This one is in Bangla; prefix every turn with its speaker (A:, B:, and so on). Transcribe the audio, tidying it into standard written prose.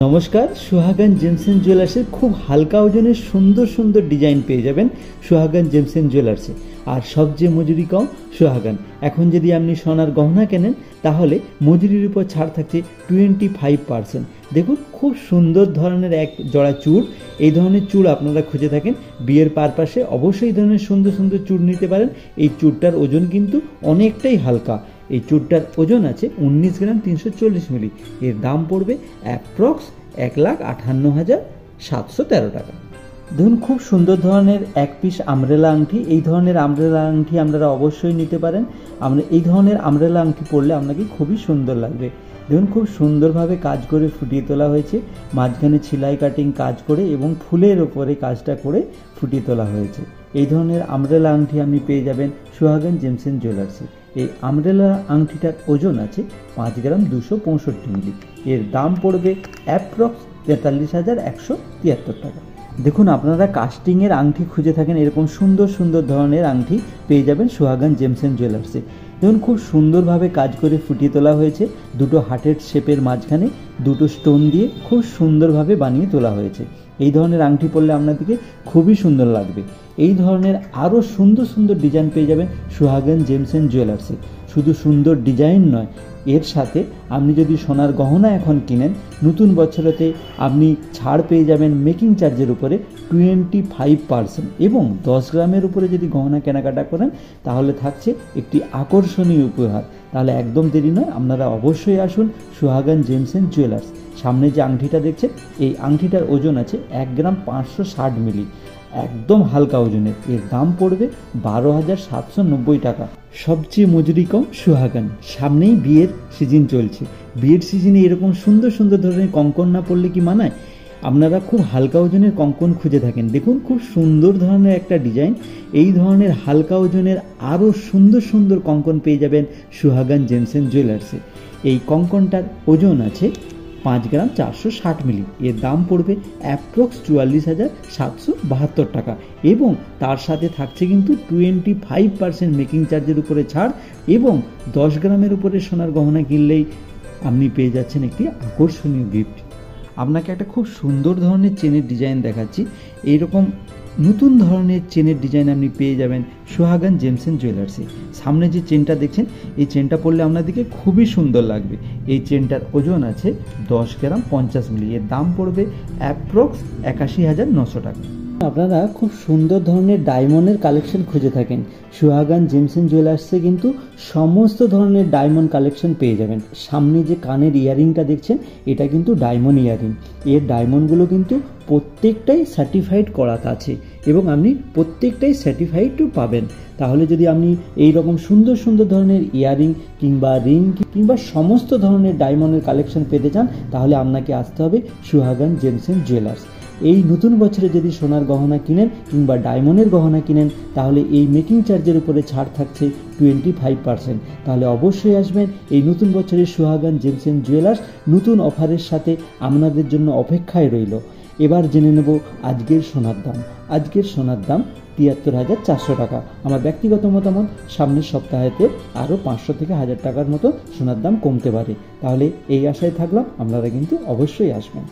A: নমস্কার, সুহাগান জেমস এন্ড জুয়েলার্সের খুব হালকা ওজনের সুন্দর সুন্দর ডিজাইন পেয়ে যাবেন সুহাগান জেমস এন্ড জুয়েলার্সে। আর সবচেয়ে মজুরি কম সুহাগান। এখন যদি আপনি সোনার গহনা কেনেন তাহলে মজুরির উপর ছাড় থাকছে 25%। দেখুন খুব সুন্দর ধরনের এক জোড়া চূড়। এই ধরনের চূড় আপনারা খুঁজে থাকেন বিয়ের পারপাসে, অবশ্যই এই ধরনের সুন্দর সুন্দর চূড় নিতে পারেন। এই চূড়টার ওজন কিন্তু অনেকটাই হালকা। এই চূড়টার ওজন আছে 19 গ্রাম 340 মিলি। এর দাম পড়বে অ্যাপ্রক্স 1,58,713 টাকা। দেখুন খুব সুন্দর ধরনের এক পিস আমরেলা আংটি। এই ধরনের আমরেলা আংটি আপনারা অবশ্যই নিতে পারেন। আমরা এই ধরনের আমরেলা আংটি পরলে আপনাকে খুবই সুন্দর লাগবে। দেখুন খুব সুন্দরভাবে কাজ করে ফুটিয়ে তোলা হয়েছে, মাঝখানে সেলাই কাটিং কাজ করে এবং ফুলের ওপরে কাজটা করে ফুটিয়ে তোলা হয়েছে। এই ধরনের আমরেলা আংটি আপনি পেয়ে যাবেন সুহাগান জেমস এন্ড জুয়েলার্সে। এই আমরেলা আংটিটার ওজন আছে 5 গ্রাম 265 মিলি। এর দাম পড়বে অ্যাপ্রক্স 43,173 টাকা। দেখুন আপনারা কাস্টিংয়ের আংটি খুঁজে থাকেন, এরকম সুন্দর সুন্দর ধরনের আংটি পেয়ে যাবেন সুহাগান জেমস এন্ড জুয়েলার্সে। দেখুন খুব সুন্দরভাবে কাজ করে ফুটিয়ে তোলা হয়েছে, দুটো হার্টের শেপের মাঝখানে দুটো স্টোন দিয়ে খুব সুন্দরভাবে বানিয়ে তোলা হয়েছে। এই ধরনের আংটি পরলে আপনাদেরকে খুবই সুন্দর লাগবে। এই ধরনের আরও সুন্দর সুন্দর ডিজাইন পেয়ে যাবেন সুহাগান জেমস এন্ড জুয়েলার্সে। শুধু সুন্দর ডিজাইন নয়, এর সাথে আপনি যদি সোনার গহনা এখন কিনেন নতুন বছরেতে আপনি ছাড় পেয়ে যাবেন মেকিং চার্জের উপরে 25% এবং 10 গ্রামের উপরে যদি গহনা কেনাকাটা করেন তাহলে থাকছে একটি আকর্ষণীয় উপহার। তাহলে একদম দেরি নয়, আপনারা অবশ্যই আসুন সুহাগান জেমস এন্ড জুয়েলার্স। সামনে যে আংটিটা দেখছেন এই আংটিটার ওজন আছে 1 গ্রাম 560 মিলি, একদম হালকা ওজনের। এর দাম পড়বে 12,790 টাকা। সবচেয়ে মজুরি কম সুহাগান। সামনেই বিয়ের সিজন চলছে, বিয়ের সিজনে এরকম সুন্দর সুন্দর ধরনের কঙ্কন না পড়লে কি মানায়? আপনারা খুব হালকা ওজনের কঙ্কন খুঁজে থাকেন। দেখুন খুব সুন্দর ধরনের একটা ডিজাইন। এই ধরনের হালকা ওজনের আরও সুন্দর সুন্দর কঙ্কন পেয়ে যাবেন সুহাগান জেমস এন্ড জুয়েলার্সে। এই কঙ্কনটার ওজন আছে 5 গ্রাম 460 মিলি। এর দাম পড়বে অ্যাপ্রক্স 44,772 টাকা এবং তার সাথে থাকছে কিন্তু 25% মেকিং চার্জের উপরে ছাড় এবং 10 গ্রামের উপরে সোনার গহনা কিনলেই আপনি পেয়ে যাচ্ছেন একটি আকর্ষণীয় গিফট। আপনাকে একটা খুব সুন্দর ধরনের চেনের ডিজাইন দেখাচ্ছি। এইরকম নতুন ধরনের চেনের ডিজাইন আপনি পেয়ে যাবেন সুহাগান জেমস এন্ড জুয়েলার্সে। সামনে যে চেনটা দেখছেন এই চেনটা পরলে আপনাদেরকে খুবই সুন্দর লাগবে। এই চেনটার ওজন আছে 10 গ্রাম 50 মিলি। এর দাম পড়বে অ্যাপ্রক্স 81,900 টাকা। আপনারা খুব সুন্দর ধরনের ডায়মন্ডের কালেকশন খুঁজে থাকেন সুহাগান জেমস এন্ড জুয়েলার্সে কিন্তু সমস্ত ধরনের ডায়মন্ড কালেকশন পেয়ে যাবেন। সামনে যে কানের ইয়ারিংটা দেখছেন এটা কিন্তু ডায়মন্ড ইয়ারিং। এর ডায়মন্ডগুলো কিন্তু প্রত্যেকটাই সার্টিফাইড করা আছে এবং আপনি প্রত্যেকটাই সার্টিফাইডও পাবেন। তাহলে যদি আপনি এই রকম সুন্দর সুন্দর ধরনের ইয়ারিং কিংবা রিং কিংবা সমস্ত ধরনের ডায়মন্ডের কালেকশন পেতে চান তাহলে আপনাকে আসতে হবে সুহাগান জেমস এন্ড জুয়েলার্স। এই নতুন বছরে যদি সোনার গহনা কিনেন কিংবা ডায়মন্ডের গহনা কিনেন তাহলে এই মেকিং চার্জের উপরে ছাড় থাকছে 25%। তাহলে অবশ্যই আসবেন এই নতুন বছরের সুহাগান জেমস এন্ড জুয়েলার্স। নতুন অফারের সাথে আপনাদের জন্য অপেক্ষায় রইল। এবার জেনে নেব আজকের সোনার দাম। আজকের সোনার দাম 73,400 টাকা। আমার ব্যক্তিগত মতামত সামনের সপ্তাহেতে আরও 500 থেকে 1000 টাকার মতো সোনার দাম কমতে পারে। তাহলে এই আশায় থাকলাম, আপনারা কিন্তু অবশ্যই আসবেন।